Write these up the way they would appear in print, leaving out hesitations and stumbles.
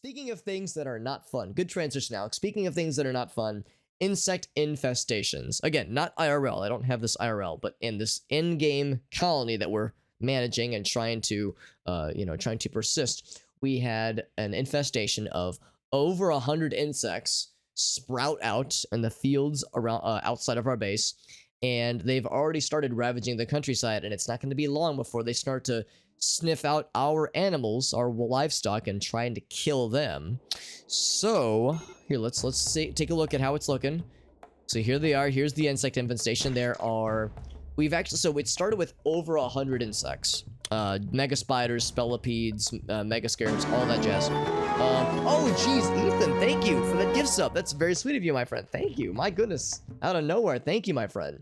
Speaking of things that are not fun, good transition, Alex. Speaking of things that are not fun, insect infestations. Again, not IRL. I don't have this IRL, but in this in-game colony that we're managing and trying to persist, we had an infestation of over 100 insects sprout out in the fields around outside of our base, and they've already started ravaging the countryside, and it's not going to be long before they start to sniff out our animals, our livestock, and trying to kill them. So here, let's take a look at how it's looking. So here they are. Here's the insect infestation. So it started with over 100 insects. Mega spiders, spellipedes, mega scarabs, all that jazz. Oh geez, Ethan, thank you for the gift sub. That's very sweet of you, my friend. Thank you. My goodness, out of nowhere. Thank you, my friend.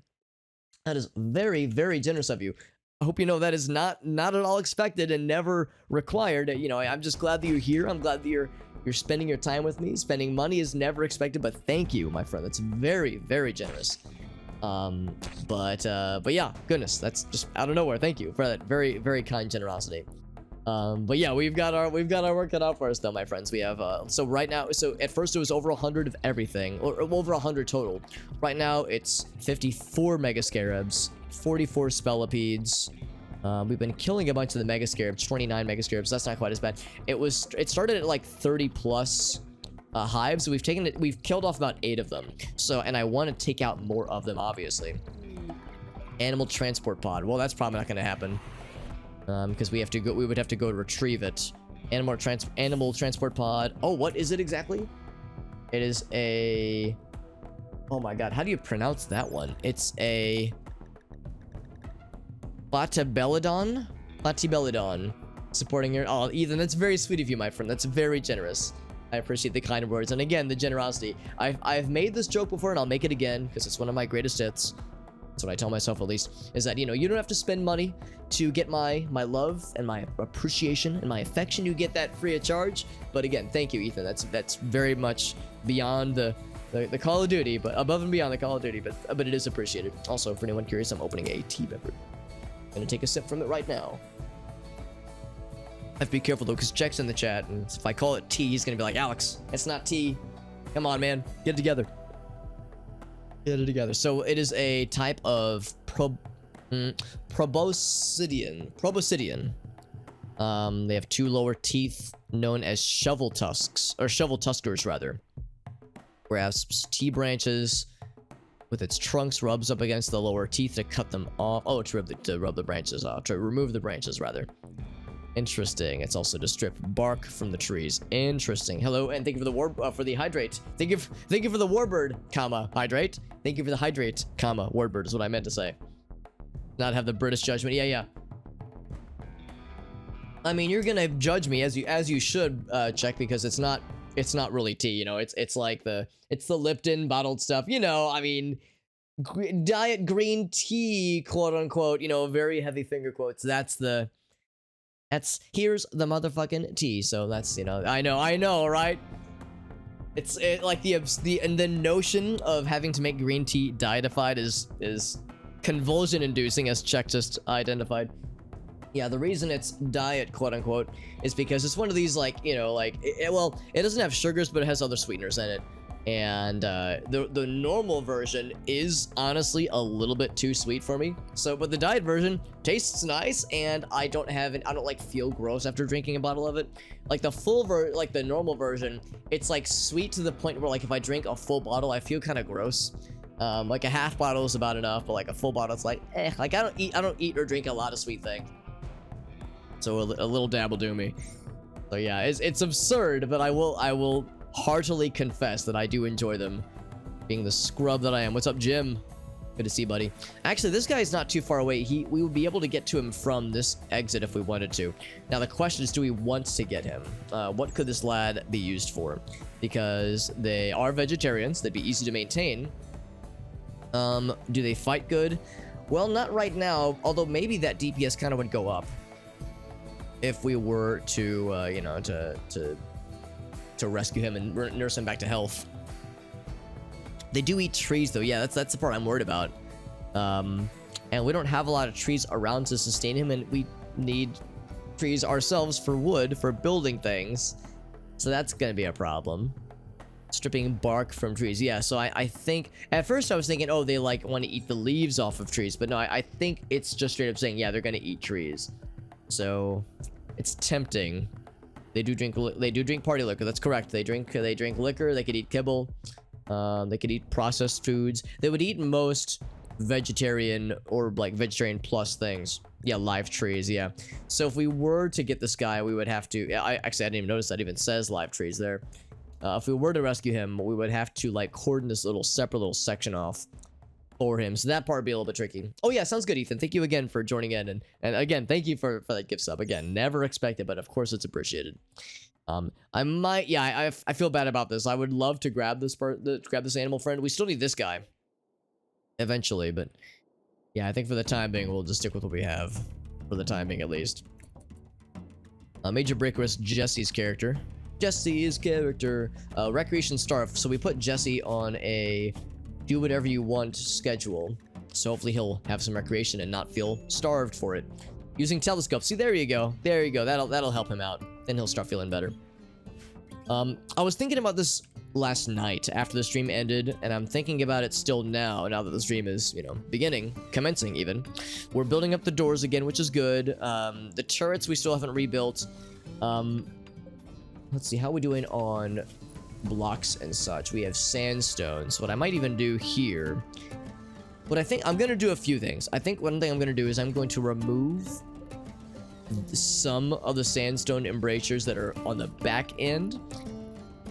That is very, very generous of you. I hope you know that is not at all expected and never required. You know, I'm just glad that you're here. I'm glad that you're spending your time with me. Spending money is never expected, but thank you, my friend. That's very, very generous. But yeah, goodness, that's just out of nowhere. Thank you for that very, very kind generosity. But yeah, we've got our work cut out for us though, my friends. We have so right now, so at first it was over 100 of everything, or over 100 total. Right now it's 54 mega scarabs, 44 spellipedes. We've been killing a bunch of the mega scarabs, 29 mega scarabs. That's not quite as bad. It started at like 30 plus hives. So we've killed off about 8 of them. So, and I want to take out more of them, obviously. Animal transport pod. Well, that's probably not going to happen. Because we would have to go to retrieve it. Animal transport pod. Oh, what is it exactly? It is a... Oh my god, how do you pronounce that one? It's a... Platybelodon? Platybelodon. Supporting your... Oh, Ethan, that's very sweet of you, my friend. That's very generous. I appreciate the kind words. And again, the generosity. I've made this joke before, and I'll make it again, because it's one of my greatest hits. That's what I tell myself, at least, is that, you know, you don't have to spend money to get my love and my appreciation and my affection. You get that free of charge. But again, thank you, Ethan. That's very much beyond the Call of Duty, but above and beyond the Call of Duty, but it is appreciated. Also, for anyone curious, I'm opening a tea beverage. I'm gonna take a sip from it right now. I have to be careful though, because Jack's in the chat, and if I call it tea, he's gonna be like, Alex, it's not tea. Come on, man, get it together. Get it together. So it is a type of proboscidean. They have 2 lower teeth, known as shovel tusks, or shovel tuskers rather. Grasps T branches with its trunks, rubs up against the lower teeth to cut them off. Oh, to rub the branches off, to remove the branches rather. Interesting. It's also to strip bark from the trees. Interesting. Hello, and thank you for the for the hydrate. Thank you for the warbird, comma, hydrate. Thank you for the hydrate, comma, warbird is what I meant to say. Not have the British judgment. Yeah. I mean, you're gonna judge me as you should, Check, because it's not really tea, you know. It's like it's the Lipton bottled stuff, you know. I mean, diet green tea, quote unquote, you know, very heavy finger quotes. Here's the motherfucking tea. So that's, you know, I know, right? It's like the notion of having to make green tea dietified is convulsion inducing, as Czech just identified. Yeah, the reason it's diet, quote unquote, is because it's one of these, like, you know, like, well, it doesn't have sugars, but it has other sweeteners in it. And the normal version is honestly a little bit too sweet for me. So, but the diet version tastes nice, and I don't like feel gross after drinking a bottle of it. Like the normal version, it's like sweet to the point where, like, if I drink a full bottle, I feel kind of gross. Like a half bottle is about enough, but like a full bottle, it's like, like I don't eat or drink a lot of sweet things. So a little dab will do me. So yeah, it's absurd, but I will heartily confess that I do enjoy them, being the scrub that I am. What's up, Jim? Good to see you, buddy. Actually, this guy's not too far away. We would be able to get to him from this exit if we wanted to. Now, the question is, do we want to get him? What could this lad be used for? Because they are vegetarians. They'd be easy to maintain. Do they fight good? Well, not right now, although maybe that DPS kind of would go up if we were to, you know, to rescue him and nurse him back to health. They do eat trees though. Yeah, that's the part I'm worried about. And we don't have a lot of trees around to sustain him, and we need trees ourselves for wood, for building things. So that's gonna be a problem. Stripping bark from trees. Yeah, so I think at first I was thinking, oh, they like want to eat the leaves off of trees, but no, I think it's just straight up saying, yeah, they're gonna eat trees. So it's tempting. They do drink party liquor. That's correct. They drink liquor. They could eat kibble. They could eat processed foods. They would eat most vegetarian or like vegetarian plus things. Yeah, live trees. Yeah. So if we were to get this guy, we would have to. I didn't even notice that even says live trees there. If we were to rescue him, we would have to like cordon this separate little section off for him. So that part would be a little bit tricky. Oh yeah, sounds good, Ethan. Thank you again for joining in, and again, thank you for that gift sub. Again, never expected, but of course it's appreciated. I might, yeah, I feel bad about this. I would love to grab this animal friend. We still need this guy eventually, but yeah, I think for the time being, we'll just stick with what we have for the time being at least. Major break risk Jesse's character. Recreation starved. So we put Jesse on a do whatever you want schedule. So hopefully he'll have some recreation and not feel starved for it. Using telescope. See, there you go. There you go. That'll help him out. Then he'll start feeling better. I was thinking about this last night after the stream ended, and I'm thinking about it still now that the stream is, commencing even. We're building up the doors again, which is good. The turrets we still haven't rebuilt. Let's see, how are we doing on blocks and such? We have sandstone. So what I might even do here, I'm going to do a few things. I think one thing I'm going to do is I'm going to remove some of the sandstone embrasures that are on the back end.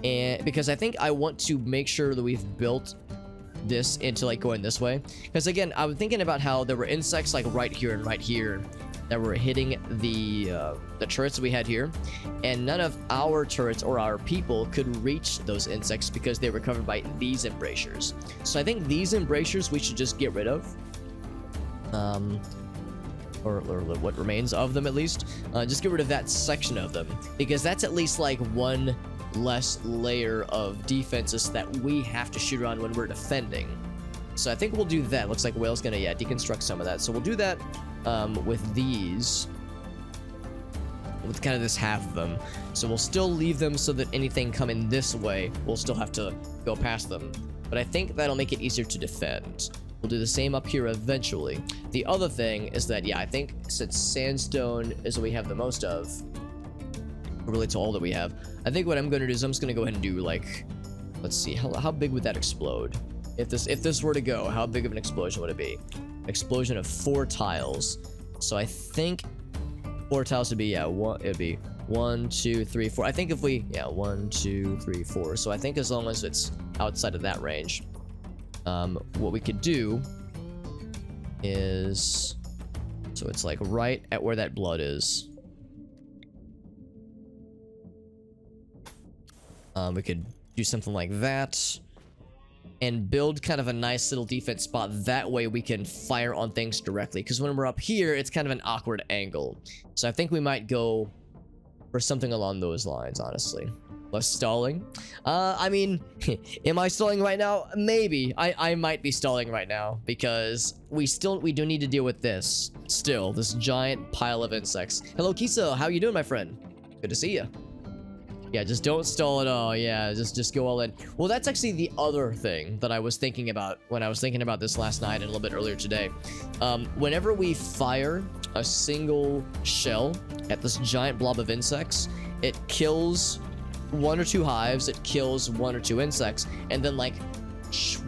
And because I think I want to make sure that we've built this into like going this way. Because again, I was thinking about how there were insects like right here and right here that were hitting the turrets that we had here, and none of our turrets or our people could reach those insects because they were covered by these embrasures. So I think these embrasures we should just get rid of, or what remains of them at least. Just get rid of that section of them, because that's at least like one less layer of defenses that we have to shoot around when we're defending. So I think we'll do that. Looks like Whale's gonna deconstruct some of that, so we'll do that with these, with kind of this half of them. So we'll still leave them so that anything coming this way, we'll still have to go past them. But I think that'll make it easier to defend. We'll do the same up here eventually. The other thing is that, yeah, I think since sandstone is what we have the most of, really to all that we have, I think what I'm going to do is I'm just going to go ahead and do like, let's see, how big would that explode? If this were to go, how big of an explosion would it be? Explosion of 4 tiles. So I think 4 tiles would be, yeah, it'd be 1, 2, 3, 4. I think if we, yeah, 1, 2, 3, 4. So I think as long as it's outside of that range, what we could do is, so it's like right at where that blood is. We could do something like that and build kind of a nice little defense spot. That way we can fire on things directly, because when we're up here, it's kind of an awkward angle. So I think we might go for something along those lines, honestly. Less stalling. I mean, am I stalling right now? Maybe. I might be stalling right now, because we do need to deal with this. Still, this giant pile of insects. Hello, Kisa. How you doing, my friend? Good to see you. Yeah, just don't stall at all. Yeah, just go all in. Well, that's actually the other thing that I was thinking about when I was thinking about this last night and a little bit earlier today. Whenever we fire a single shell at this giant blob of insects, it kills 1 or 2 hives, it kills 1 or 2 insects, and then like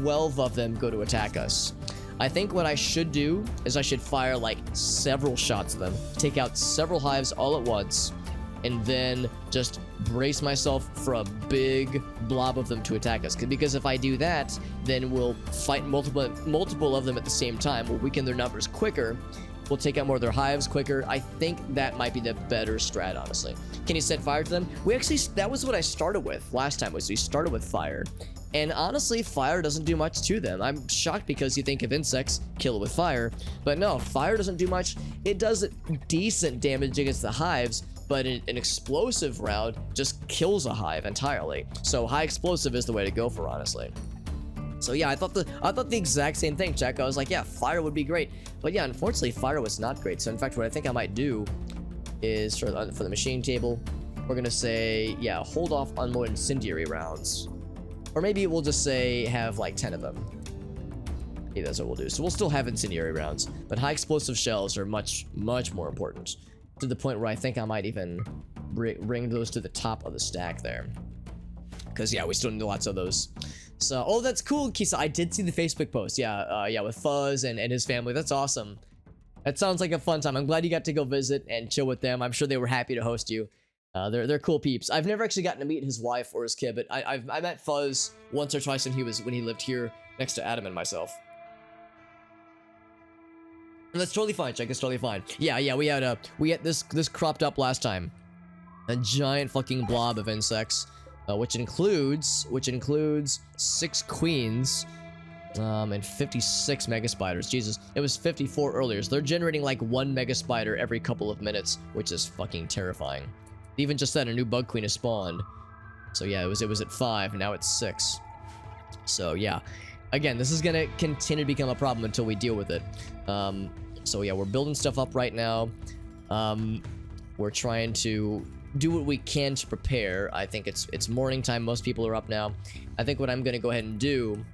12 of them go to attack us. I think what I should do is I should fire like several shots of them, take out several hives all at once, and then just brace myself for a big blob of them to attack us. Because if I do that, then we'll fight multiple of them at the same time. We'll weaken their numbers quicker. We'll take out more of their hives quicker. I think that might be the better strat, honestly. Can you set fire to them? That was what I started with last time, was we started with fire. And honestly, fire doesn't do much to them. I'm shocked because you think of insects, kill it with fire. But no, fire doesn't do much. It does decent damage against the hives, but an explosive round just kills a hive entirely. So high explosive is the way to go for, honestly. So yeah, I thought the exact same thing, Jack. I was like, yeah, fire would be great. But yeah, unfortunately, fire was not great. So in fact, what I think I might do is for the machine table, we're gonna say, yeah, hold off on more incendiary rounds. Or maybe we'll just say have like 10 of them. Yeah, that's what we'll do. So we'll still have incendiary rounds, but high explosive shells are much, much more important, to the point where I think I might even bring those to the top of the stack there. Because, yeah, we still need lots of those. So, oh, that's cool, Kisa. I did see the Facebook post. Yeah, yeah, with Fuzz and his family. That's awesome. That sounds like a fun time. I'm glad you got to go visit and chill with them. I'm sure they were happy to host you. They're cool peeps. I've never actually gotten to meet his wife or his kid, but I met Fuzz once or twice when he lived here next to Adam and myself. And that's totally fine, Chuck. It's totally fine. Yeah, we had this cropped up last time. A giant fucking blob of insects, which includes 6 queens, and 56 mega spiders. Jesus, it was 54 earlier. So they're generating like 1 mega spider every couple of minutes, which is fucking terrifying. Even just that, a new bug queen has spawned. So yeah, it was at 5, and now it's 6. So yeah. Again, this is gonna continue to become a problem until we deal with it. So yeah, we're building stuff up right now. We're trying to do what we can to prepare. I think it's morning time. Most people are up now. I think what I'm gonna go ahead and do,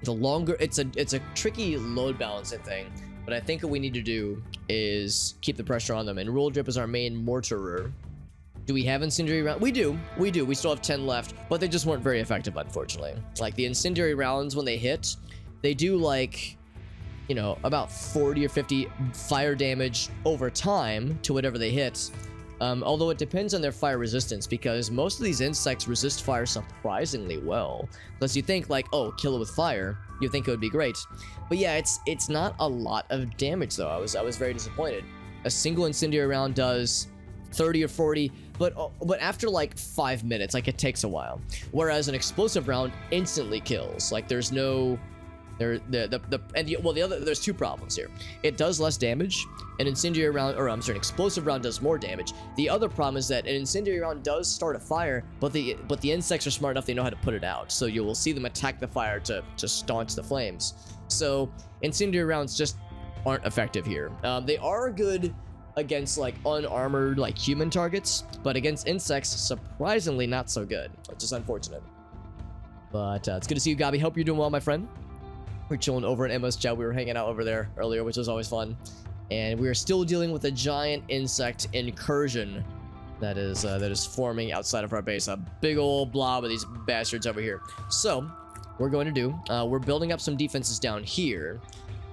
it's a tricky load balancing thing, but I think what we need to do is keep the pressure on them. And Rule Drip is our main mortarer. Do we have incendiary rounds? We do. We still have 10 left, but they just weren't very effective, unfortunately. Like, the incendiary rounds, when they hit, they do, like, you know, about 40 or 50 fire damage over time to whatever they hit. Although it depends on their fire resistance, because most of these insects resist fire surprisingly well. Unless you think, like, oh, kill it with fire, you think it would be great. But yeah, it's not a lot of damage, though. I was very disappointed. A single incendiary round does 30 or 40, but after like 5 minutes, like, it takes a while. Whereas an explosive round instantly kills. Like, there's no there's 2 problems here. It does less damage. An incendiary round, or I'm sorry, an explosive round does more damage. The other problem is that an incendiary round does start a fire, but the insects are smart enough, they know how to put it out. So you will see them attack the fire to staunch the flames. So incendiary rounds just aren't effective here. They are good against like unarmored like human targets, but against insects, surprisingly not so good, which is unfortunate. But it's good to see you, Gabi. Hope you're doing well, my friend. We're chilling over at Emma's chat. We were hanging out over there earlier, which was always fun. And we are still dealing with a giant insect incursion that is forming outside of our base. A big old blob of these bastards over here. So we're going to do, we're building up some defenses down here.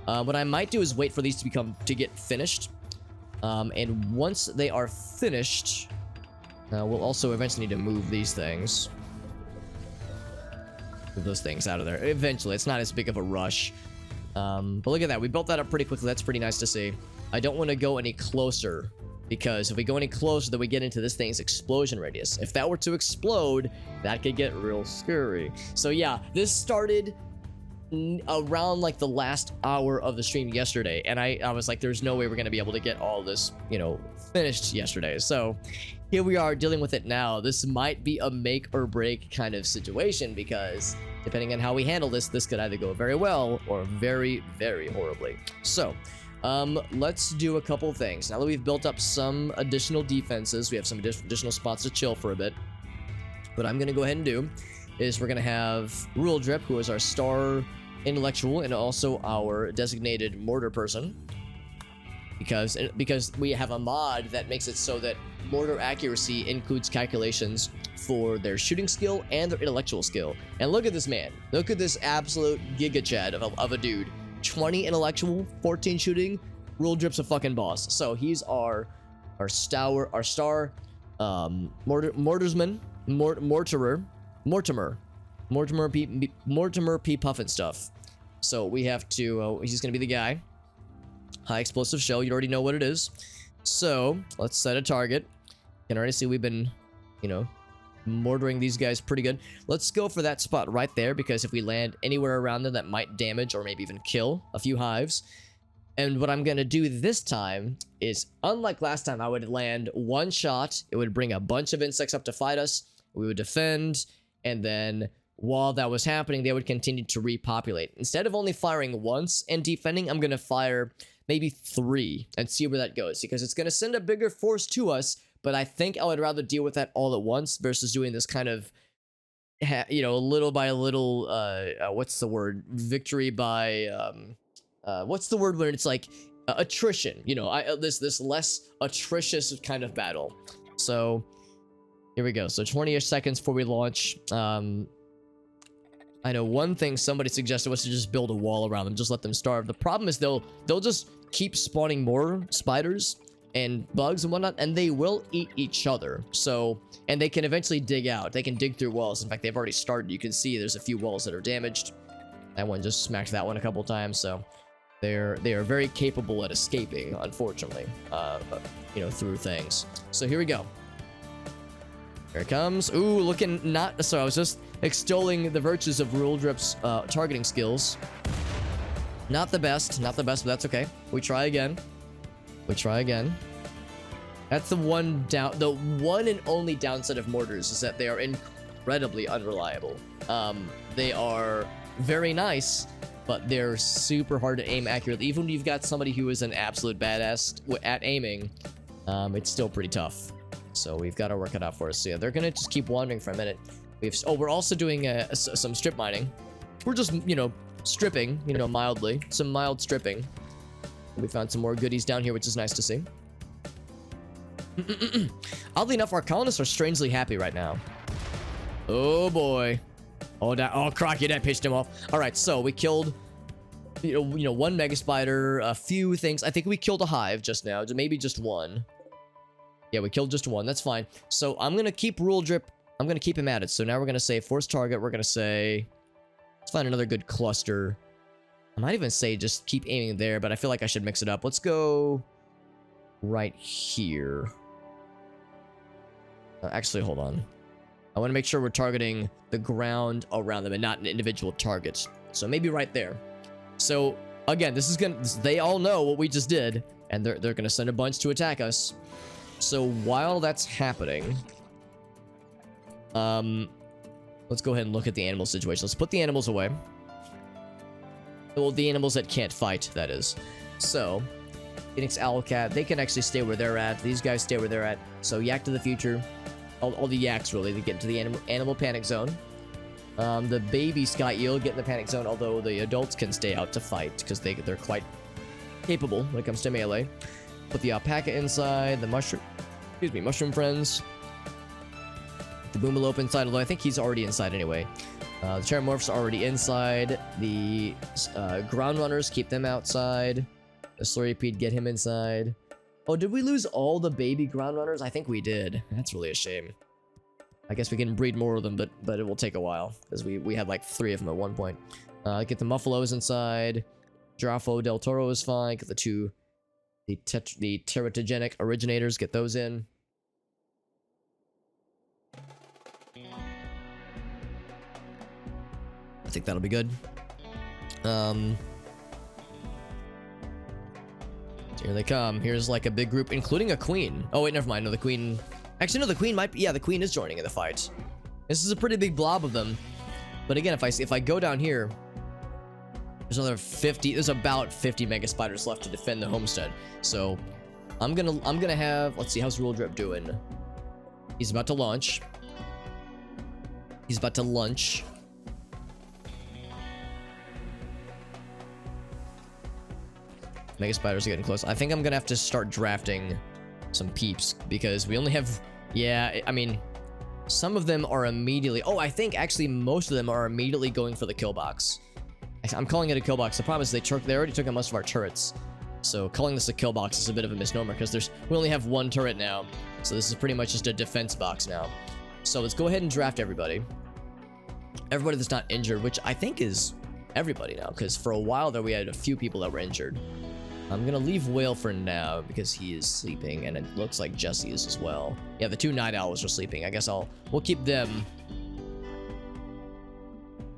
What I might do is wait for these to get finished. And once they are finished, we'll also eventually need to move these things. Move those things out of there. Eventually, it's not as big of a rush. But look at that. We built that up pretty quickly. That's pretty nice to see. I don't want to go any closer, because if we go any closer, then we get into this thing's explosion radius. If that were to explode, that could get real scary. So yeah, this started around like the last hour of the stream yesterday, and I was like, there's no way we're gonna be able to get all this, you know, finished yesterday. So here we are dealing with it now. This might be a make or break kind of situation, because depending on how we handle this could either go very well or very, very horribly. So let's do a couple things. Now that we've built up some additional defenses, we have some additional spots to chill for a bit. What I'm gonna go ahead and do is we're gonna have Rule Drip, who is our star intellectual and also our designated mortar person, because we have a mod that makes it so that mortar accuracy includes calculations for their shooting skill and their intellectual skill. And look at this man. Look at this absolute giga chad of a dude. 20 intellectual, 14 shooting. Rule Drip's a fucking boss. So he's our star mortarsman, Mortimer P. Puffin stuff. So we have to, he's gonna be the guy. High explosive shell, you already know what it is. So let's set a target. You can already see we've been, you know, mortaring these guys pretty good. Let's go for that spot right there, because if we land anywhere around them, that might damage or maybe even kill a few hives. And what I'm gonna do this time is, unlike last time, I would land one shot. It would bring a bunch of insects up to fight us. We would defend, and then while that was happening, they would continue to repopulate. Instead of only firing once and defending, I'm gonna fire maybe 3 and see where that goes, because it's gonna send a bigger force to us, but I think I would rather deal with that all at once versus doing this kind of, you know, little by little, what's the word? Victory by, what's the word when it's like attrition? You know, this less atrocious kind of battle. So here we go. So 20-ish seconds before we launch. I know one thing somebody suggested was to just build a wall around them, just let them starve. The problem is they'll just keep spawning more spiders and bugs and whatnot, and they will eat each other. So, and they can eventually dig out. They can dig through walls. In fact, they've already started. You can see there's a few walls that are damaged. That one just smacked that one a couple times. So they are very capable at escaping, unfortunately, you know, through things. So here we go. Here it comes. Ooh, looking not... So I was just extolling the virtues of RimWorld's targeting skills. Not the best, but that's okay. We try again. That's the one and only downside of mortars is that they are incredibly unreliable. They are very nice, but they're super hard to aim accurately. Even when you've got somebody who is an absolute badass at aiming, it's still pretty tough. So we've got to work it out for us. So yeah, they're gonna just keep wandering for a minute. We're also doing some strip mining. We're just, you know, stripping, you know, mildly. Some mild stripping. We found some more goodies down here, which is nice to see. Oddly enough, our colonists are strangely happy right now. Oh boy. Oh, Crocky, that pissed him off. All right, so we killed, you know, one mega spider, a few things. I think we killed a hive just now, maybe just one. Yeah, we killed just one. That's fine. So I'm gonna keep Rule Drip. I'm gonna keep him at it. So now we're gonna say force target. We're gonna say, let's find another good cluster. I might even say just keep aiming there, but I feel like I should mix it up. Let's go right here. Actually, hold on. I want to make sure we're targeting the ground around them and not an individual target. So maybe right there. So again, this is gonna. They all know what we just did, and they're gonna send a bunch to attack us. So while that's happening, let's go ahead and look at the animal situation. Let's put the animals away. Well, the animals that can't fight, that is. So, Phoenix, Owl, Cat, they can actually stay where they're at. These guys stay where they're at. So, Yak to the future. All the yaks, really, to get into the animal panic zone. The baby Sky Eel get in the panic zone, although the adults can stay out to fight, because they're quite capable when it comes to melee. Put the alpaca inside, the mushroom friends. The Boomalope inside, although I think he's already inside anyway. The Terramorphs are already inside. The ground runners, keep them outside. The Slurrypede, get him inside. Oh, did we lose all the baby ground runners? I think we did. That's really a shame. I guess we can breed more of them, but it will take a while, because we had like 3 of them at one point. Get the Muffalos inside. Giraffe Del Toro is fine. Get the teratogenic originators, get those in. I think that'll be good. Here they come. Here's like a big group, including a queen. Oh wait, never mind. No, the queen. Actually, no, the queen might be. Yeah, the queen is joining in the fight. This is a pretty big blob of them. But again, if I go down here, there's another 50. There's about 50 mega spiders left to defend the homestead. So I'm gonna have. Let's see, how's Rule Drip doing? He's about to launch. He's about to lunch. Mega spiders are getting close. I think I'm gonna have to start drafting some peeps because we only have. Yeah, I mean, some of them are immediately. Oh, I think actually most of them are immediately going for the kill box. I'm calling it a kill box. The problem is they already took out most of our turrets. So calling this a kill box is a bit of a misnomer because we only have 1 turret now. So this is pretty much just a defense box now. So let's go ahead and draft everybody. Everybody that's not injured, which I think is everybody now, because for a while there we had a few people that were injured. I'm gonna leave Whale for now because he is sleeping, and it looks like Jesse is as well. Yeah, the 2 night owls are sleeping. I guess we'll keep them.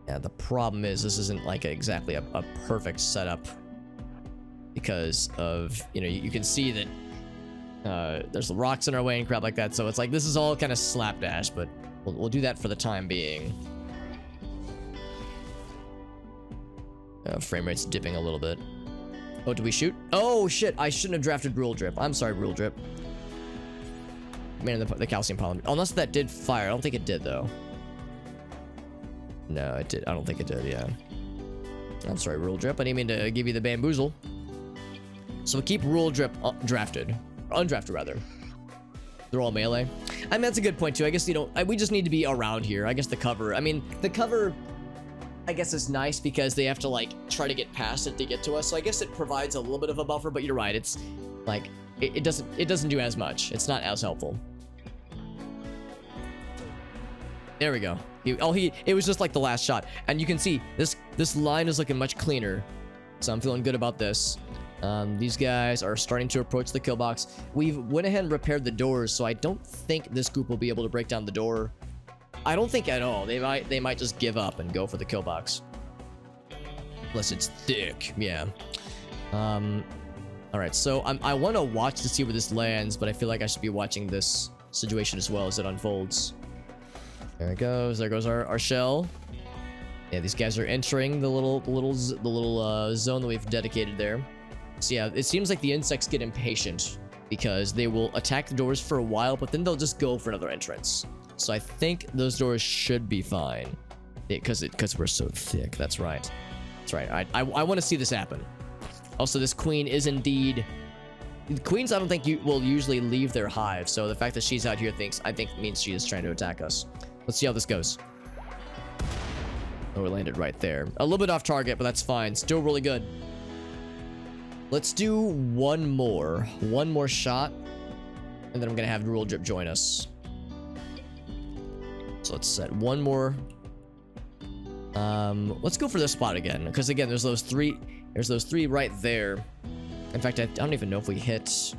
Yeah, the problem is this isn't like exactly a perfect setup because of, you know, you can see that there's the rocks in our way and crap like that. So it's like this is all kind of slapdash, but we'll do that for the time being. Frame rate's dipping a little bit. Oh, did we shoot? Oh, shit. I shouldn't have drafted Rule Drip. I'm sorry, Rule Drip. man in the calcium polymer. Unless that did fire. I don't think it did, though. No, it did. I don't think it did, yeah. I'm sorry, Rule Drip. I didn't mean to give you the bamboozle. So we'll keep Rule Drip drafted. Undrafted, rather. They're all melee. I mean, that's a good point, too. I guess you don't... we just need to be around here. I guess the cover... I mean, the cover... I guess is nice because they have to, like, try to get past it to get to us. So I guess it provides a little bit of a buffer, but you're right. It's, like... It doesn't do as much. It's not as helpful. There we go. It was just like the last shot. And you can see this line is looking much cleaner. So I'm feeling good about this. These guys are starting to approach the kill box. We've went ahead and repaired the doors, so I don't think this group will be able to break down the door. I don't think at all. They might just give up and go for the kill box. Unless it's thick. Yeah. Alright, so I want to watch to see where this lands, but I feel like I should be watching this situation as well as it unfolds. There it goes. There goes our shell. Yeah, these guys are entering the little zone that we've dedicated there. So yeah, it seems like the insects get impatient because they will attack the doors for a while, but then they'll just go for another entrance. So I think those doors should be fine because we're so thick. That's right. That's right. I want to see this happen. Also, this queen is indeed... Queens, I don't think will usually leave their hive, so the fact that she's out here I think means she is trying to attack us. Let's see how this goes. Oh, it landed right there. A little bit off target, but that's fine. Still really good. Let's do one more shot, and then I'm gonna have Rule Drip join us. So let's set one more. Let's go for this spot again, because again, there's those three right there. In fact, I don't even know if we hit...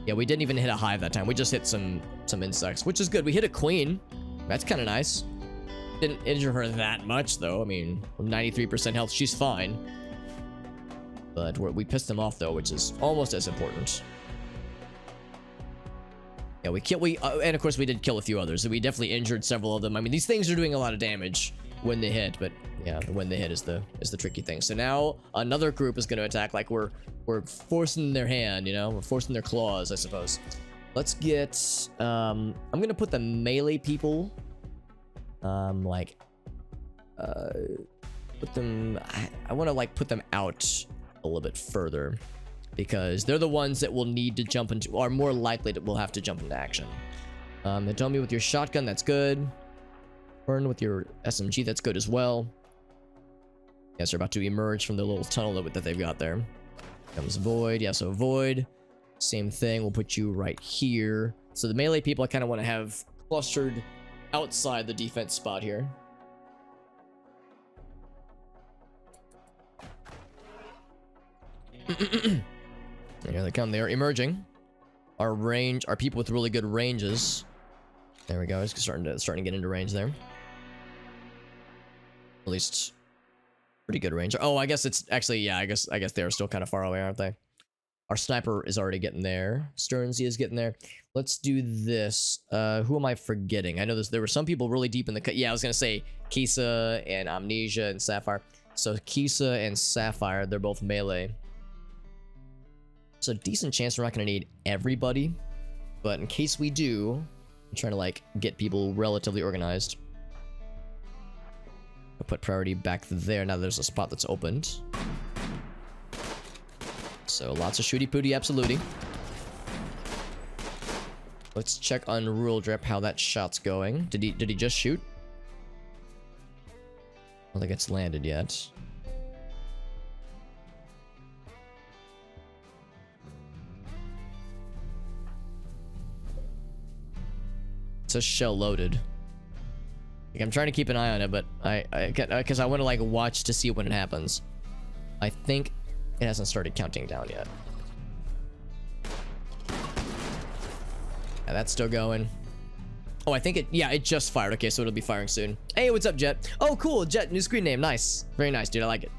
Yeah, we didn't even hit a hive that time. We just hit some insects, which is good. We hit a queen. That's kind of nice. Didn't injure her that much, though. I mean, 93% health. She's fine. But we pissed them off, though, which is almost as important. Yeah, and of course, we did kill a few others. So we definitely injured several of them. I mean, these things are doing a lot of damage when they hit, but yeah, when they hit is the tricky thing. So now another group is going to attack like we're forcing their hand, you know, we're forcing their claws, I suppose. Let's get I'm going to put the melee people put them I want to like put them out a little bit further because they're the ones that will need to jump into, or more likely that will have to jump into action. They tell me with your shotgun, that's good. Burn with your SMG, that's good as well. Yes, they're about to emerge from the little tunnel that they've got there. Comes Void. Yeah, so Void. Same thing. We'll put you right here. So the melee people I kind of want to have clustered outside the defense spot here. Here they come. They are emerging. Our people with really good ranges. There we go. It's starting to get into range there. At least pretty good range. Oh, I guess it's actually, yeah, I guess they're still kind of far away, aren't they? Our sniper is already getting there. Sternsy is getting there. Let's do this. Who am I forgetting? I know there were some people really deep in the cut. Yeah, I was gonna say Kisa and Amnesia and Sapphire. So Kisa and Sapphire, they're both melee. So decent chance we're not gonna need everybody, but in case we do, I'm trying to like get people relatively organized. I'll put priority back there. Now there's a spot that's opened. So lots of shooty pooty absolutely. Let's check on Rule Drip how that shot's going. Did he just shoot? I don't think it's landed yet. It says shell loaded. Like, I'm trying to keep an eye on it, but because I want to like watch to see when it happens. I think it hasn't started counting down yet. Yeah, that's still going. Oh, I think it just fired. Okay, so it'll be firing soon. Hey, what's up, Jet? Oh, cool, Jet, new screen name. Nice, very nice, dude. I like it.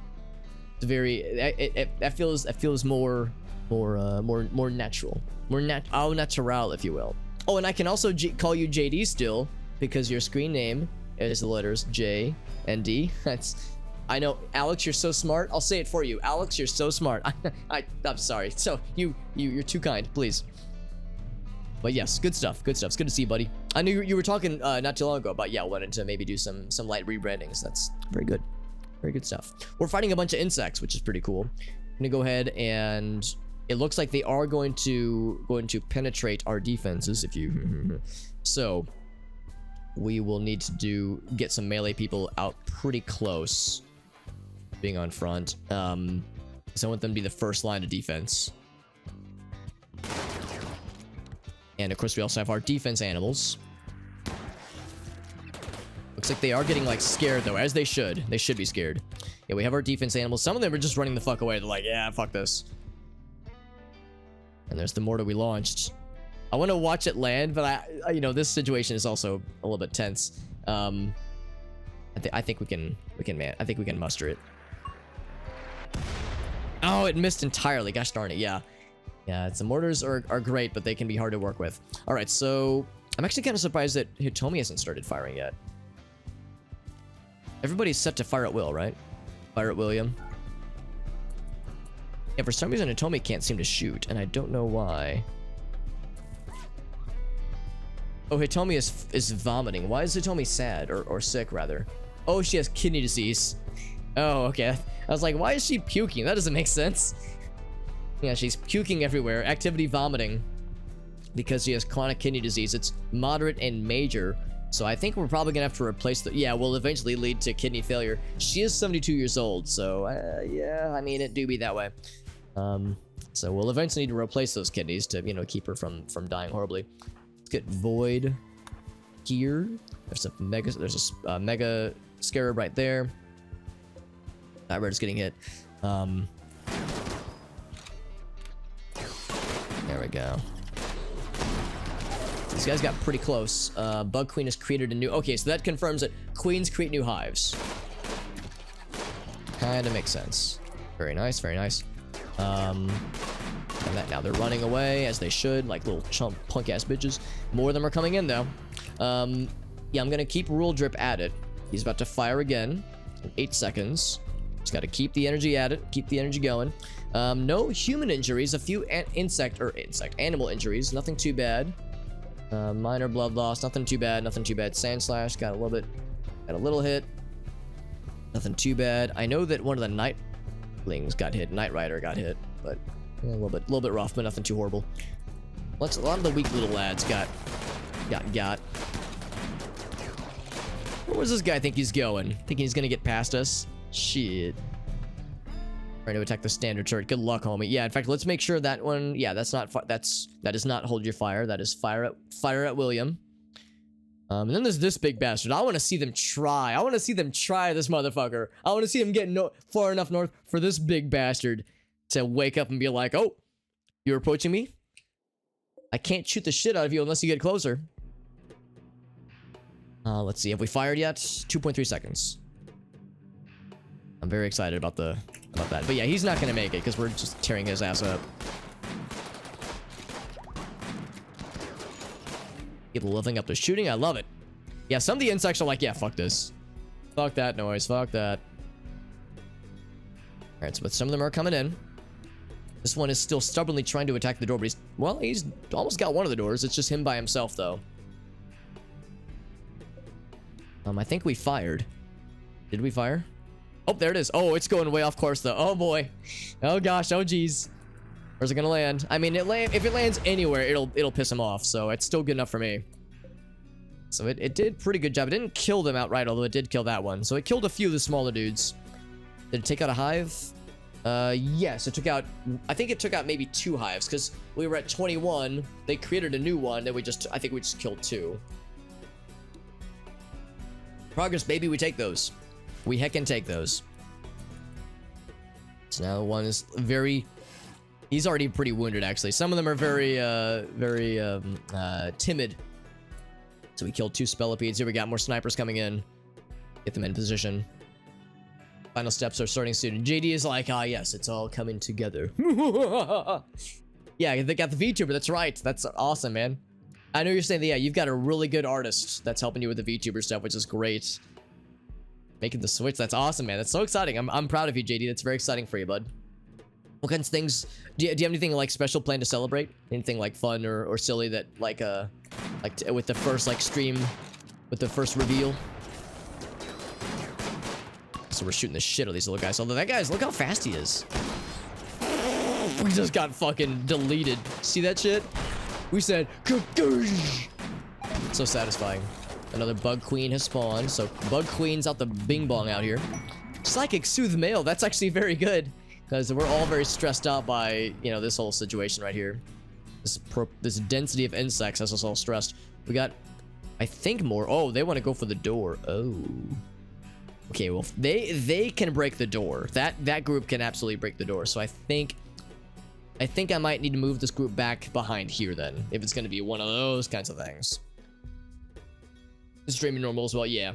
It's very. That feels more natural, au natural, if you will. Oh, and I can also call you JD still because your screen name is the letters J and D. I know, Alex, you're so smart. I'll say it for you. Alex, you're so smart. I'm sorry. So you're too kind, please. But yes, good stuff. Good stuff. It's good to see you, buddy. I knew you were talking not too long ago about, yeah, wanting to maybe do some light rebrandings. That's very good. Very good stuff. We're fighting a bunch of insects, which is pretty cool. I'm gonna go ahead and it looks like they are going to penetrate our defenses. If you so we will need to get some melee people out pretty close, being on front. So I want them to be the first line of defense. And of course, we also have our defense animals. Looks like they are getting like scared though, as they should. They should be scared. Yeah, we have our defense animals. Some of them are just running the fuck away. They're like, yeah, fuck this. And there's the mortar we launched. I want to watch it land, but I you know, this situation is also a little bit tense. I think we can muster it. Oh, it missed entirely. Gosh darn it. Yeah. Yeah, the mortars are great, but they can be hard to work with. All right, so I'm actually kind of surprised that Hitomi hasn't started firing yet. Everybody's set to fire at will, right? Fire at William. Yeah, for some reason Hitomi can't seem to shoot, and I don't know why. Oh, Hitomi is vomiting. Why is Hitomi sad or sick rather? Oh, she has kidney disease. Oh, okay. I was like, why is she puking? That doesn't make sense. Yeah, she's puking everywhere. Activity vomiting. Because she has chronic kidney disease. It's moderate and major. So I think we're probably gonna have to replace the... Yeah, will eventually lead to kidney failure. She is 72 years old, so yeah, I mean, it do be that way. So we'll eventually need to replace those kidneys to, you know, keep her from dying horribly. Let's get Void here. There's a mega scarab right there. That red is getting hit. There we go. These guys got pretty close. Bug Queen has created a new... Okay, so that confirms that queens create new hives. Kinda makes sense. Very nice, very nice. And that now they're running away, as they should, like little chump punk-ass bitches. More of them are coming in, though. Yeah, I'm gonna keep Rule Drip at it. He's about to fire again in 8 seconds. Just gotta keep the energy at it, keep the energy going. No human injuries, a few animal injuries, nothing too bad. Minor blood loss, nothing too bad, nothing too bad. Sand Slash got a little hit. Nothing too bad. I know that one of the Nightlings got hit, Knight Rider got hit, but yeah, a little bit rough, but nothing too horrible. A lot of the weak little lads got. Where does this guy think he's going? Thinking he's gonna get past us? Shit. Trying to attack the standard turret. Good luck, homie. Yeah, in fact, let's make sure that one. Yeah, that is not hold your fire. That is fire at William. And then there's this big bastard. I want to see them try. I want to see them try this motherfucker. I want to see him get far enough north for this big bastard to wake up and be like, "Oh, you're approaching me? I can't shoot the shit out of you unless you get closer." Let's see. Have we fired yet? 2.3 seconds. I'm very excited about that. But yeah, he's not gonna make it because we're just tearing his ass up. People living up to shooting. I love it. Yeah, some of the insects are like, yeah, fuck this. Fuck that noise. Fuck that. Alright, so but some of them are coming in. This one is still stubbornly trying to attack the door, but he's almost got one of the doors. It's just him by himself, though. I think we fired. Did we fire? Oh, there it is. Oh, it's going way off course, though. Oh, boy. Oh, gosh. Oh, geez. Where's it gonna land? I mean, if it lands anywhere, it'll piss him off, so it's still good enough for me. So it did pretty good job. It didn't kill them outright, although it did kill that one. So it killed a few of the smaller dudes. Did it take out a hive? Yes, it took out... I think it took out maybe 2 hives, because we were at 21. They created a new one, and I think we just killed 2. Progress, baby, we take those. We heckin' take those. So now one is very... He's already pretty wounded, actually. Some of them are very timid. So we killed 2 Spellipedes. Here we got more snipers coming in. Get them in position. Final steps are starting soon. JD is like, ah, yes, it's all coming together. Yeah, they got the VTuber. That's right. That's awesome, man. I know you're saying that, yeah, you've got a really good artist that's helping you with the VTuber stuff, which is great. Making the switch. That's awesome, man. That's so exciting. I'm proud of you, JD. That's very exciting for you, bud. What kinds of things? Do you have anything like special planned to celebrate? Anything like fun or silly that like with the first like stream, with the first reveal? So we're shooting the shit out of these little guys. Although that guy's, look how fast he is. We just got fucking deleted. See that shit? We said, so satisfying. Another bug queen has spawned. So bug queen's out the bing bong out here. Psychic soothe male. That's actually very good. Because we're all very stressed out by, you know, this whole situation right here. This density of insects has us all stressed. We got, I think, more. Oh, they want to go for the door. Oh. Okay, well, they can break the door. That group can absolutely break the door. So I think I might need to move this group back behind here then, if it's going to be one of those kinds of things. Streaming normal as well, yeah.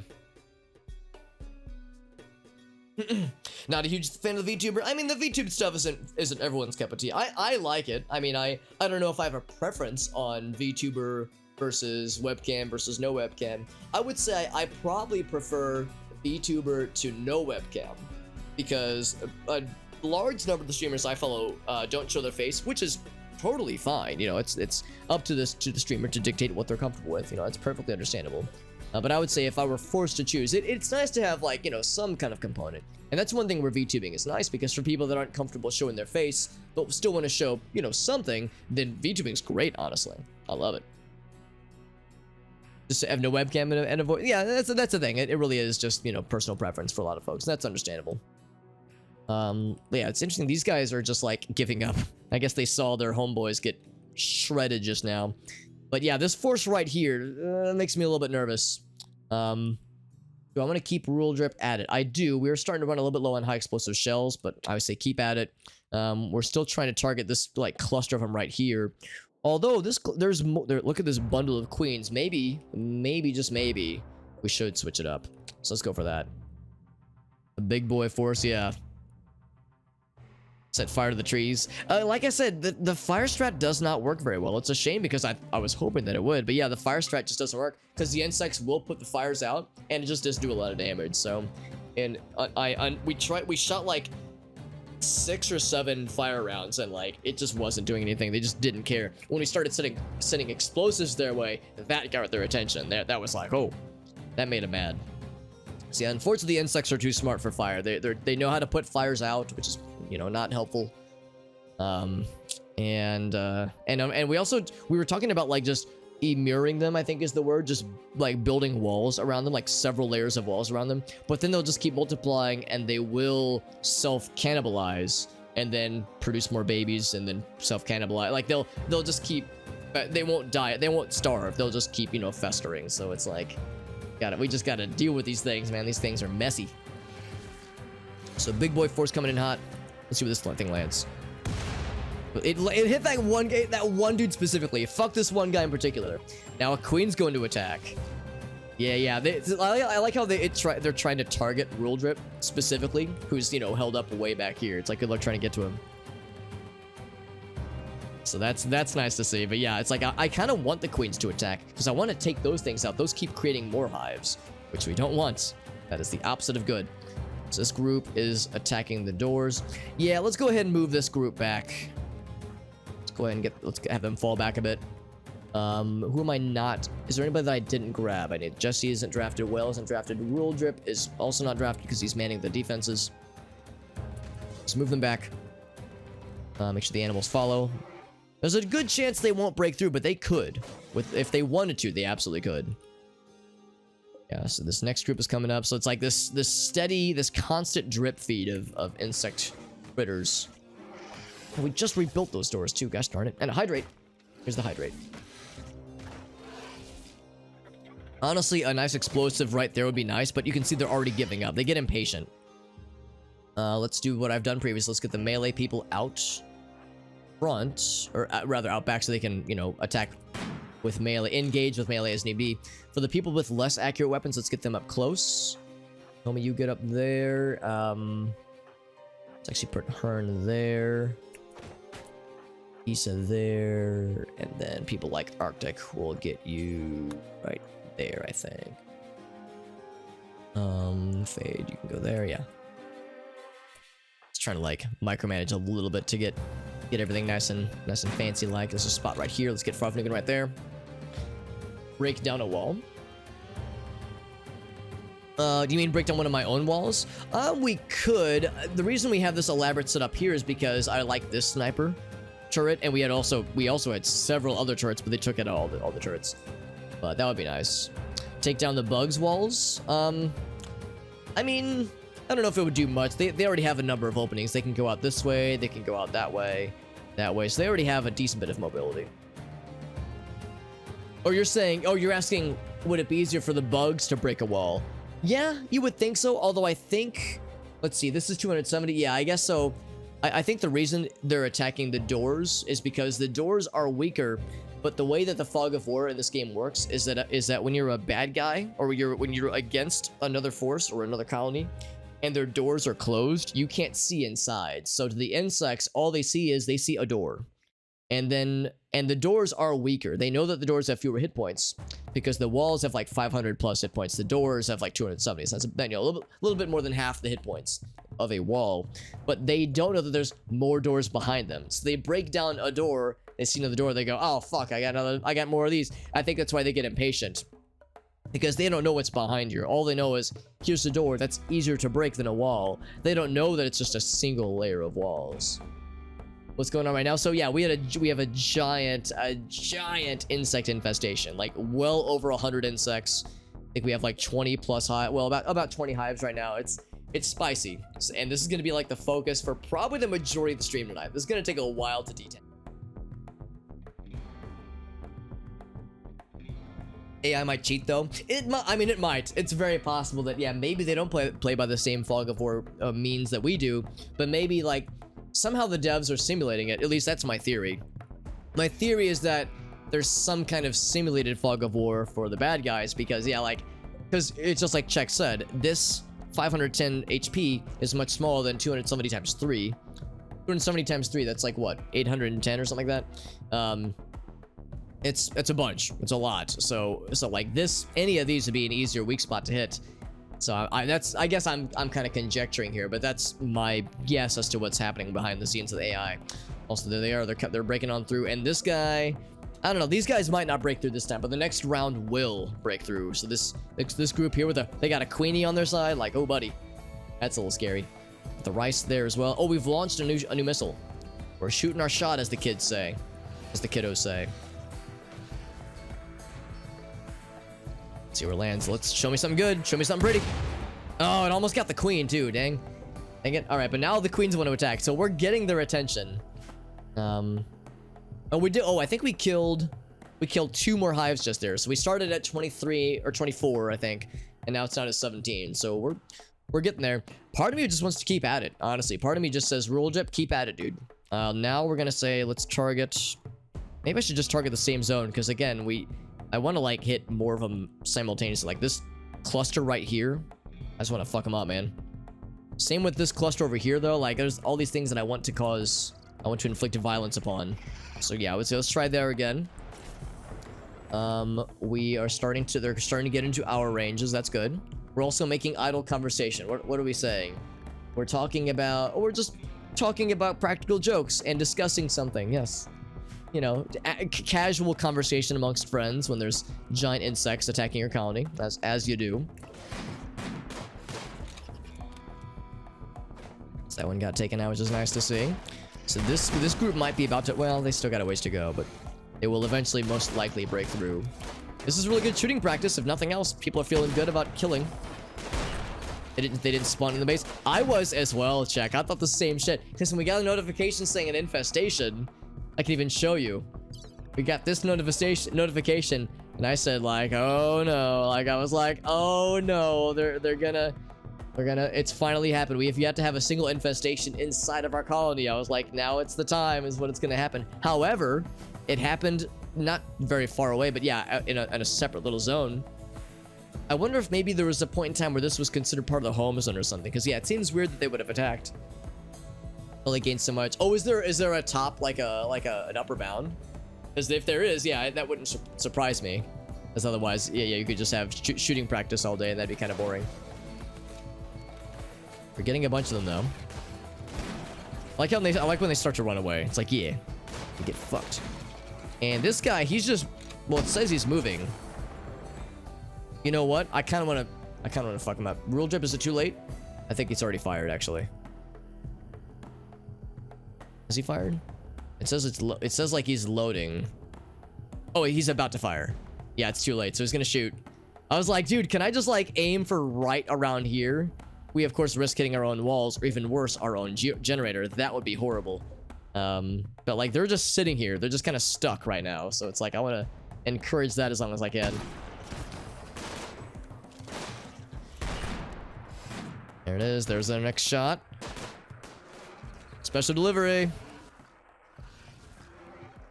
Not a huge fan of the VTuber. I mean, the VTube stuff isn't everyone's cup of tea. I like it. I mean, I don't know if I have a preference on VTuber versus webcam versus no webcam. I would say I probably prefer VTuber to no webcam, because a large number of the streamers I follow don't show their face, which is totally fine. You know, it's up to the streamer to dictate what they're comfortable with. You know, it's perfectly understandable. But I would say if I were forced to choose, it's nice to have, like, you know, some kind of component. And that's one thing where VTubing is nice, because for people that aren't comfortable showing their face, but still want to show, you know, something, then VTubing's great, honestly. I love it. Just have no webcam and avoid. Yeah, that's the thing. It really is just, you know, personal preference for a lot of folks. That's understandable. Yeah, it's interesting. These guys are just, like, giving up. I guess they saw their homeboys get shredded just now. But yeah, this force right here makes me a little bit nervous. Do I want to keep rule drip at it? I do. We're starting to run a little bit low on high explosive shells, but I would say keep at it. We're still trying to target this like cluster of them right here. Although look at this bundle of queens. Maybe just maybe we should switch it up. So let's go for that. A big boy force, yeah. Set fire to the trees. Like I said, the fire strat does not work very well. It's a shame, because I was hoping that it would. But yeah, the fire strat just doesn't work, because the insects will put the fires out, and it just does do a lot of damage. So, and we shot like 6 or 7 fire rounds, and like it just wasn't doing anything. They just didn't care. When we started sending explosives their way, that got their attention. That was like, oh, that made them mad. See, unfortunately, the insects are too smart for fire. They know how to put fires out, which is, you know, not helpful. And we were talking about like just immuring them, I think is the word, just like building walls around them, like several layers of walls around them. But then they'll just keep multiplying, and they will self-cannibalize and then produce more babies and then self-cannibalize. Like they'll just keep, they won't die, they won't starve. They'll just keep, you know, festering. So it's like, we just gotta deal with these things, man. These things are messy. So big boy force coming in hot. Let's see where this thing lands. It hit that one dude specifically. Fuck this one guy in particular. Now a queen's going to attack. Yeah. I like how they're trying to target Rule Drip specifically, who's, you know, held up way back here. It's like good luck trying to get to him. So that's nice to see. But yeah, it's like I kind of want the queens to attack, because I want to take those things out. Those keep creating more hives, which we don't want. That is the opposite of good. So this group is attacking the doors. Yeah, let's go ahead and move this group back. Let's go ahead and let's have them fall back a bit. Who am I not? Is there anybody that I didn't grab? I need Jesse isn't drafted. Well isn't drafted. Rule Drip is also not drafted because he's manning the defenses. Let's move them back. Make sure the animals follow. There's a good chance they won't break through, but they could. If they wanted to, they absolutely could. Yeah, so this next group is coming up. So it's like this steady, this constant drip feed of insect critters. And we just rebuilt those doors too, gosh darn it. And a hydrate. Here's the hydrate. Honestly, a nice explosive right there would be nice, but you can see they're already giving up. They get impatient. Let's do what I've done previously. Let's get the melee people out front, or rather out back, so they can, you know, attack with melee, engage with melee as need be. For the people with less accurate weapons, let's get them up close. Homie, you get up there. Let's actually put Hearn there, Issa there, and then people like Arctic will get you right there, I think. Fade, you can go there, yeah. trying to like micromanage a little bit to get everything nice and fancy. Like there's a spot right here. Let's get Frognugan right there. Break down a wall. Do you mean break down one of my own walls? We could. The reason we have this elaborate setup here is because I like this sniper turret, and we also had several other turrets, but they took out all the turrets. But that would be nice. Take down the bugs walls. I mean, I don't know if it would do much. They already have a number of openings. They can go out this way. They can go out that way. So they already have a decent bit of mobility. Oh, you're asking, would it be easier for the bugs to break a wall? Yeah, you would think so. Although I think, let's see, this is 270. Yeah, I guess so. I think the reason they're attacking the doors is because the doors are weaker. But the way that the Fog of War in this game works is that when you're a bad guy, or when you're against another force or another colony, and their doors are closed, you can't see inside. So to the insects, all they see is a door. And the doors are weaker. They know that the doors have fewer hit points because the walls have like 500 plus hit points. The doors have like 270. So that's a little bit more than half the hit points of a wall. But they don't know that there's more doors behind them. So they break down a door. They see another door. They go, oh fuck, I got more of these. I think that's why they get impatient, because they don't know what's behind you. All they know is here's a door that's easier to break than a wall. They don't know that it's just a single layer of walls. What's going on right now? So yeah, we have a giant insect infestation, like well over 100 insects. I think we have like 20 plus hive. Well, about 20 hives right now. It's spicy, and this is gonna be like the focus for probably the majority of the stream tonight. This is gonna take a while to detail. AI might cheat though. It might. It's very possible that, yeah, maybe they don't play by the same Fog of War means that we do, but maybe like somehow the devs are simulating it. At least that's my theory. My theory is that there's some kind of simulated Fog of War for the bad guys because, yeah, because it's just like Czech said, this 510 HP is much smaller than 270 times 3. 270 times 3, that's like what, 810 or something like that. It's a bunch. It's a lot. So like this, any of these would be an easier weak spot to hit. So I guess I'm kind of conjecturing here, but that's my guess as to what's happening behind the scenes of the AI. Also, there they are. They're breaking on through, and this guy, I don't know. These guys might not break through this time, but the next round will break through. So this group here they got a Queenie on their side. Like, oh buddy, that's a little scary. The rice there as well. Oh, we've launched a new missile. We're shooting our shot, as the kids say, as the kiddos say. Let's see where it lands. Let's show me something good. Show me something pretty. Oh, it almost got the queen too. Dang it. All right, but now the queens want to attack, so we're getting their attention. Oh, we did. Oh, I think we killed 2 more hives just there. So we started at 23 or 24, I think, and now it's down to 17. So we're getting there. Part of me just wants to keep at it. Honestly, part of me just says, "Roll Jep, keep at it, dude." Now we're gonna say, let's target. Maybe I should just target the same zone because again, I want to like hit more of them simultaneously. Like this cluster right here, I just want to fuck them up, man. Same with this cluster over here though. Like there's all these things that I want to inflict violence upon. So yeah, let's try there again. They're starting to get into our ranges. That's good. We're also making idle conversation. What are we saying? We're just talking about practical jokes and discussing something. Yes. You know, casual conversation amongst friends when there's giant insects attacking your colony, as you do. So that one got taken out, which is nice to see. So this group might be about to, well, they still got a ways to go, but they will eventually most likely break through. This is really good shooting practice, if nothing else. People are feeling good about killing. They didn't spawn in the base. I was as well, Check. I thought the same shit. Because when we got a notification saying an infestation, I can even show you. We got this notification, and I said like, oh no, like I was like, oh no, they're gonna, it's finally happened. We have yet to have a single infestation inside of our colony. I was like, now it's the time, is when it's gonna happen. However, it happened not very far away, but yeah, in a separate little zone. I wonder if maybe there was a point in time where this was considered part of the home zone or something. Because yeah, it seems weird that they would have attacked. Only gained so much. Oh, is there a top like an upper bound? Because if there is, yeah, that wouldn't surprise me. Because otherwise, yeah, you could just have shooting practice all day, and that'd be kind of boring. We're getting a bunch of them though. I like when they start to run away. It's like, yeah, you get fucked. And this guy, he's just, well, it says he's moving. You know what? I kind of want to fuck him up. Rule drip, is it too late? I think he's already fired, actually. Is he fired? It says it says like he's loading. Oh, he's about to fire. Yeah, it's too late, so he's gonna shoot. I was like, dude, can I just like aim for right around here? We of course risk hitting our own walls, or even worse, our own generator. That would be horrible. But like they're just sitting here. They're just kind of stuck right now. So it's like I want to encourage that as long as I can. There it is. There's their next shot. Special delivery.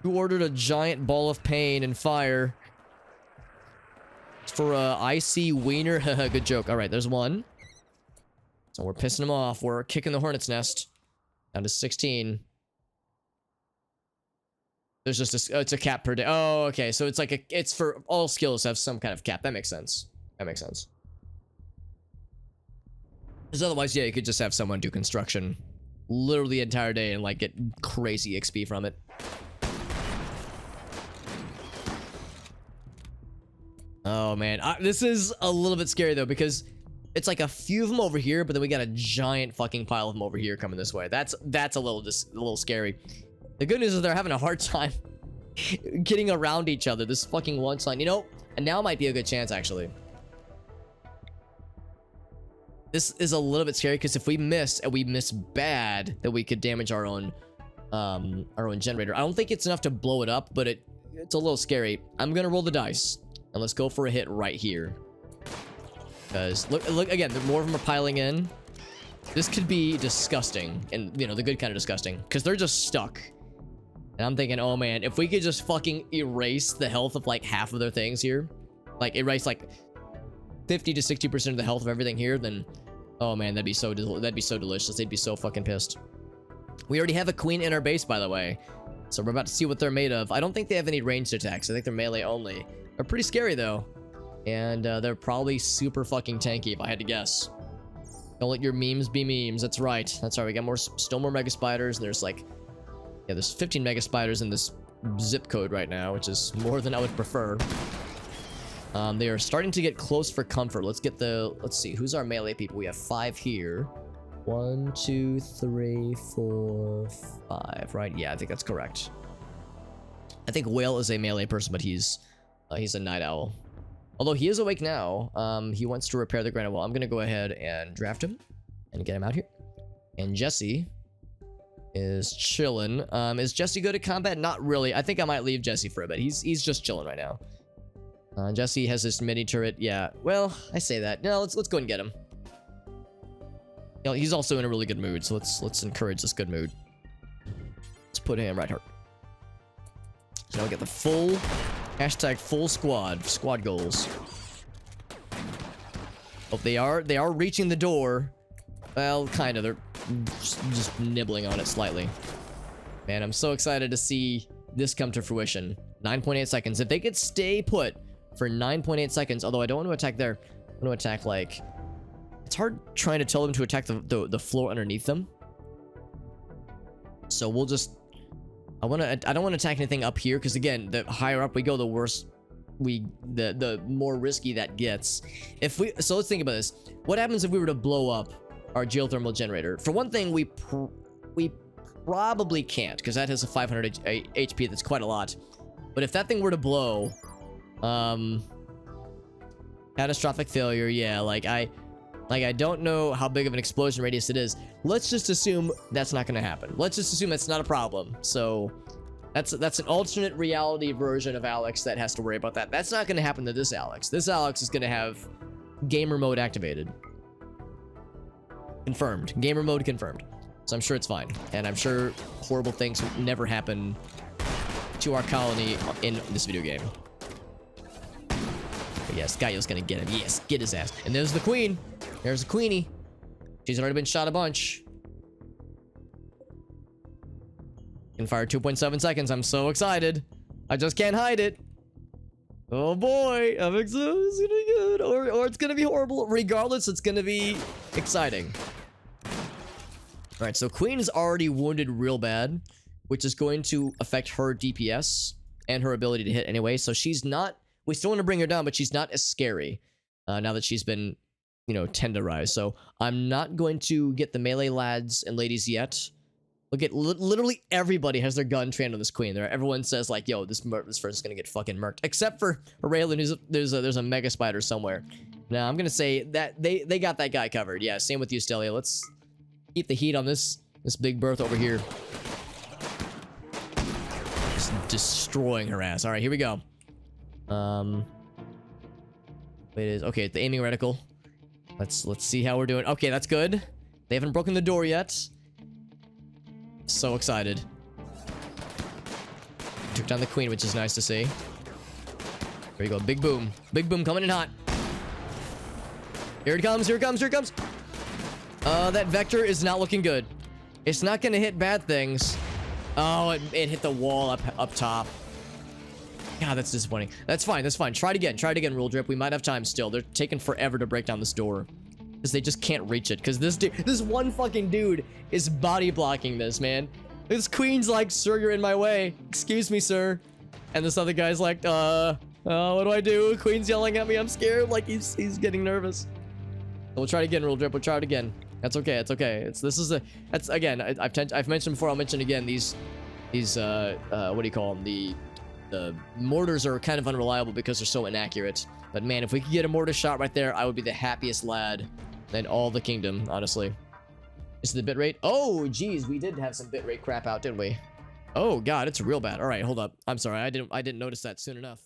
Who ordered a giant ball of pain and fire? It's for a icy wiener. Good joke. All right, there's one. So we're pissing them off. We're kicking the hornet's nest. Down to 16. There's just a, it's a cap per day. Oh, okay. So it's like it's for all skills to have some kind of cap. That makes sense. That makes sense. Because otherwise, yeah, you could just have someone do construction literally the entire day and like get crazy XP from it. Oh man, this is a little bit scary though, because it's like a few of them over here, but then we got a giant fucking pile of them over here coming this way. That's a little scary. The good news is they're having a hard time getting around each other. This fucking launch line, you know, and now might be a good chance actually. This is a little bit scary because if we miss and we miss bad, then we could damage our own generator. I don't think it's enough to blow it up, but it's a little scary. I'm gonna roll the dice and let's go for a hit right here. Because look again, more of them are piling in. This could be disgusting, and you know, the good kind of disgusting, because they're just stuck. And I'm thinking, oh man, if we could just fucking erase the health of like half of their things here, like erase like 50 to 60% of the health of everything here, then oh man, that'd be so delicious. They'd be so fucking pissed. We already have a queen in our base, by the way, so we're about to see what they're made of. I don't think they have any ranged attacks. I think they're melee only. They're pretty scary though, and they're probably super fucking tanky if I had to guess. Don't let your memes be memes. That's right. That's right. We got still more mega spiders. And there's like, yeah, there's 15 mega spiders in this zip code right now, which is more than I would prefer. They are starting to get close for comfort. Let's see, who's our melee people? We have 5 here. 1, 2, 3, 4, 5, right? Yeah, I think that's correct. I think Whale is a melee person, but he's a night owl. Although he is awake now. He wants to repair the granite wall. I'm gonna go ahead and draft him and get him out here. And Jesse is chilling. Is Jesse good at combat? Not really. I think I might leave Jesse for a bit. He's just chilling right now. Jesse has this mini turret. Yeah, well, I say that. No, let's go and get him. You know, he's also in a really good mood, so let's encourage this good mood. Let's put him right here. So now we get the full full squad goals. Oh, they are reaching the door. Well, kind of. They're just nibbling on it slightly. Man, I'm so excited to see this come to fruition. 9.8 seconds. If they could stay put for 9.8 seconds, although I don't want to attack there. I want to attack like... It's hard trying to tell them to attack the floor underneath them. So we'll just... I don't want to attack anything up here, because again, the higher up we go, the worse the more risky that gets. So let's think about this. What happens if we were to blow up our geothermal generator? For one thing, we probably can't, because that has a 500 HP. That's quite a lot. But if that thing were to blow, catastrophic failure, yeah, like I don't know how big of an explosion radius it is. Let's just assume that's not going to happen. Let's just assume that's not a problem. So that's an alternate reality version of Alex that has to worry about that. That's not going to happen to this Alex. This Alex is going to have gamer mode activated. Confirmed. Gamer mode confirmed. So I'm sure it's fine. And I'm sure horrible things never happen to our colony in this video game. But yes, Gaio's going to get him. Yes, get his ass. And there's the queen. There's the queenie. She's already been shot a bunch. Can fire 2.7 seconds. I'm so excited. I just can't hide it. Oh boy. I'm excited. It's gonna be good. Or it's gonna be horrible. Regardless, it's gonna be exciting. All right, so Queen is already wounded real bad, which is going to affect her DPS and her ability to hit anyway. So she's not, we still want to bring her down, but she's not as scary now that she's been, you know, tenderized. So I'm not going to get the melee lads and ladies yet. Look at literally everybody has their gun trained on this Queen. Everyone says like, yo, this person's gonna get fucking murked, except for Raylan, who's there's a mega spider somewhere. Now I'm gonna say that they got that guy covered. Yeah, same with you, Stelia. Let's keep the heat on this big berth over here. Just destroying her ass. All right, here we go. It is okay. The aiming reticle. Let's see how we're doing. Okay, that's good. They haven't broken the door yet. So excited. Took down the Queen, which is nice to see. There you go. Big boom. Big boom coming in hot. Here it comes. Here it comes. Here it comes. That vector is not looking good. It's not going to hit bad things. Oh, it hit the wall up top. God, that's disappointing. That's fine. That's fine. Try it again. Try it again, Rule Drip. We might have time still. They're taking forever to break down this door. Because they just can't reach it. Because this one fucking dude is body blocking this, man. This Queen's like, sir, you're in my way. Excuse me, sir. And this other guy's like, what do I do? Queen's yelling at me. I'm scared. Like, he's getting nervous. We'll try it again, Rule Drip. We'll try it again. That's okay. It's okay. That's again. I've mentioned before. I'll mention again. These what do you call them? The mortars are kind of unreliable because they're so inaccurate. But man, if we could get a mortar shot right there, I would be the happiest lad in all the kingdom, honestly. Is it the bitrate? Oh, geez, we did have some bitrate crap out, didn't we? Oh God, it's real bad. All right, hold up. I'm sorry. I didn't notice that soon enough.